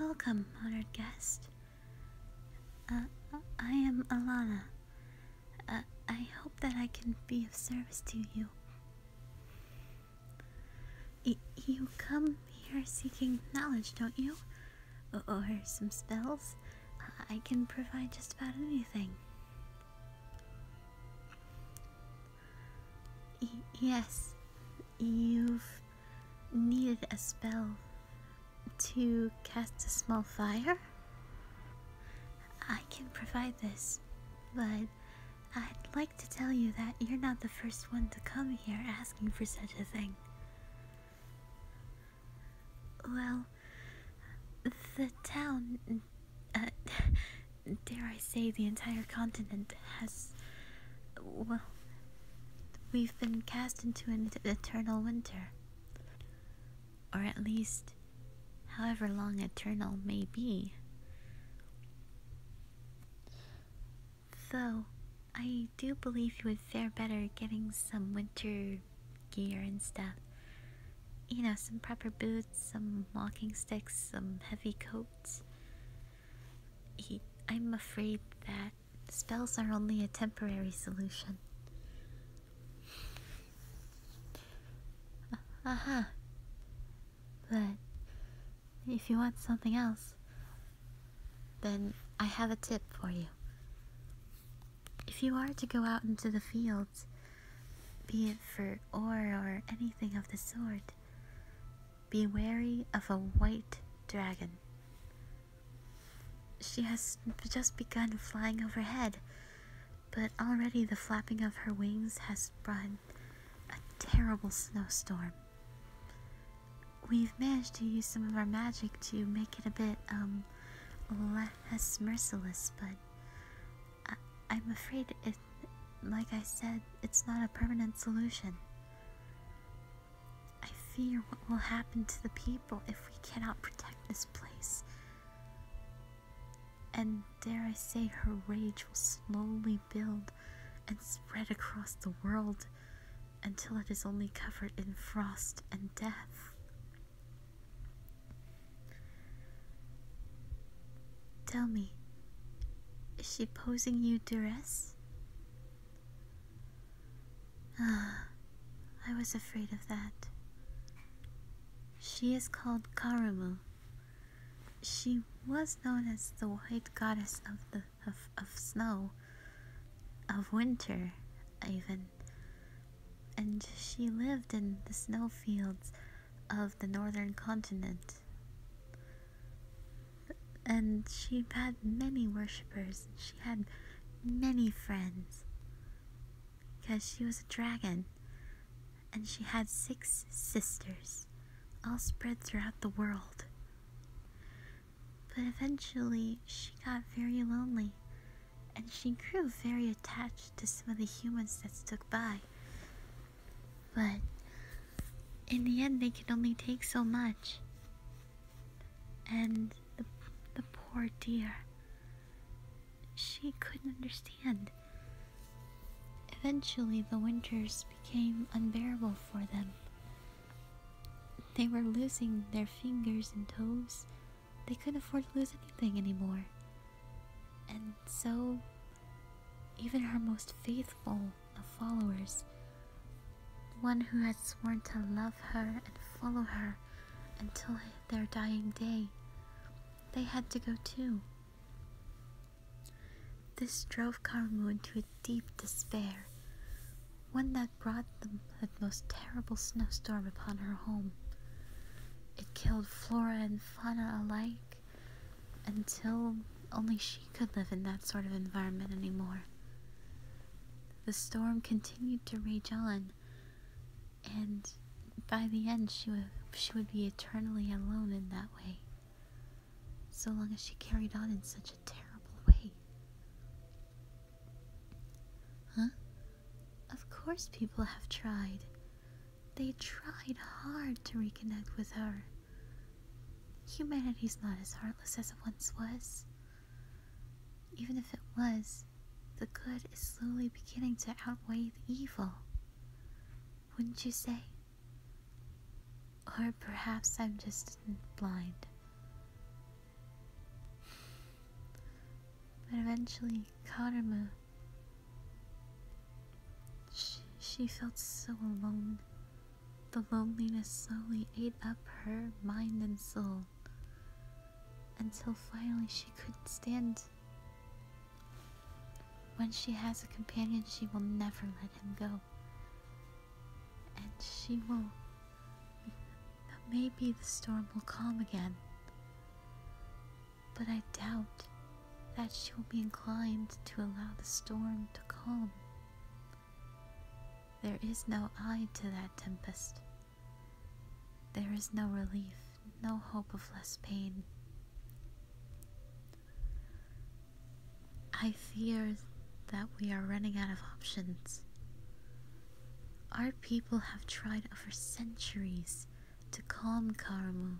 Welcome, honored guest. I am Alana. I hope that I can be of service to you. You come here seeking knowledge, don't you? Or some spells? I can provide just about anything. Yes, you've needed a spell to cast a small fire? I can provide this, but I'd like to tell you that you're not the first one to come here asking for such a thing. Well, the town, dare I say the entire continent has, well, we've been cast into an eternal winter. Or at least, however long eternal may be. Though, I do believe you would fare better getting some winter gear and stuff. You know, some proper boots, some walking sticks, some heavy coats. I'm afraid that spells are only a temporary solution. But if you want something else, then I have a tip for you. If you are to go out into the fields, be it for ore or anything of the sort, be wary of a white dragon. She has just begun flying overhead, but already the flapping of her wings has brought a terrible snowstorm. We've managed to use some of our magic to make it a bit, less merciless, but I'm afraid like I said, it's not a permanent solution. I fear what will happen to the people if we cannot protect this place. And dare I say, her rage will slowly build and spread across the world until it is only covered in frost and death. Tell me, is she posing you duress? I was afraid of that. She is called Karumu. She was known as the white goddess of snow, of winter, even. And she lived in the snowfields of the northern continent. And she had many worshippers. She had many friends. Because she was a dragon. And she had 6 sisters, all spread throughout the world. But eventually, she got very lonely. And she grew very attached to some of the humans that stuck by. But in the end, they could only take so much. And the poor dear, she couldn't understand. Eventually, the winters became unbearable for them. They were losing their fingers and toes. They couldn't afford to lose anything anymore. And so, even her most faithful of followers, one who had sworn to love her and follow her until their dying day, they had to go too. This drove Karumu into a deep despair, one that brought the most terrible snowstorm upon her home. It killed flora and fauna alike, until only she could live in that sort of environment anymore. The storm continued to rage on, and by the end she would be eternally alone in that way, so long as she carried on in such a terrible way. Of course people have tried. They tried hard to reconnect with her. Humanity's not as heartless as it once was. Even if it was, the good is slowly beginning to outweigh the evil. Wouldn't you say? Or perhaps I'm just blind. But eventually, Karumu, she felt so alone. The loneliness slowly ate up her mind and soul, until finally she couldn't stand. When she has a companion, she will never let him go. And she will. Maybe the storm will calm again. But I doubt that she will be inclined to allow the storm to calm. There is no eye to that tempest. There is no relief, no hope of less pain. I fear that we are running out of options. Our people have tried over centuries to calm Karumu,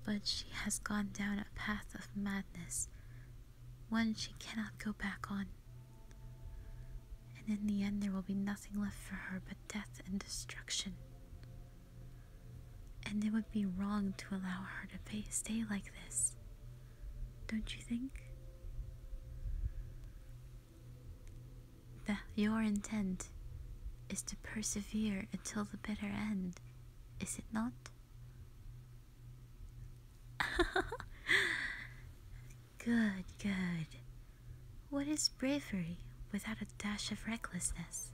but she has gone down a path of madness, one she cannot go back on. And in the end, there will be nothing left for her but death and destruction. And it would be wrong to allow her to stay like this, don't you think? That your intent is to persevere until the bitter end, is it not? Good, good. What is bravery without a dash of recklessness?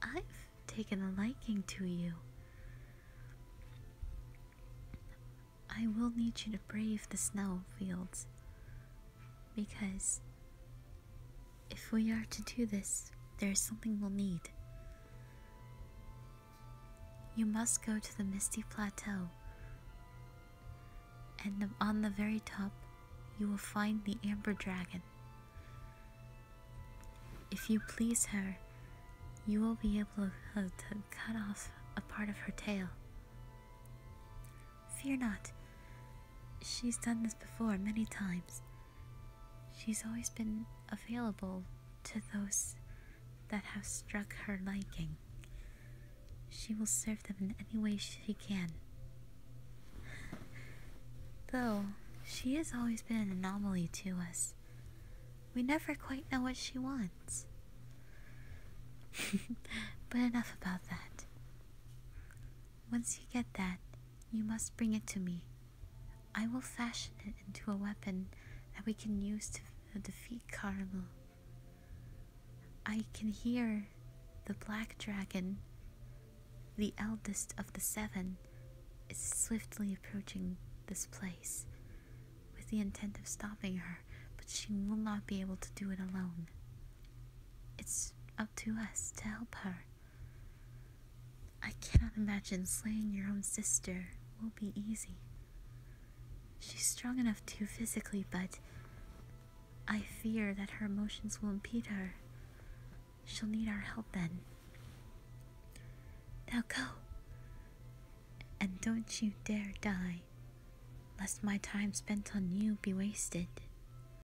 I've taken a liking to you. I will need you to brave the snow fields, because if we are to do this, there is something we'll need. You must go to the Misty Plateau, and on the very top, you will find the Amber Dragon. If you please her, you will be able to cut off a part of her tail. Fear not. She's done this before many times. She's always been available to those that have struck her liking. She will serve them in any way she can. Though, she has always been an anomaly to us. We never quite know what she wants. But enough about that. Once you get that, you must bring it to me. I will fashion it into a weapon that we can use to defeat Karumu. I can hear the black dragon, the eldest of the 7, is swiftly approaching this place with the intent of stopping her, but she will not be able to do it alone. It's up to us to help her. I cannot imagine slaying your own sister will be easy. She's strong enough to physically, but I fear that her emotions will impede her. She'll need our help then. Now go. And don't you dare die, lest my time spent on you be wasted.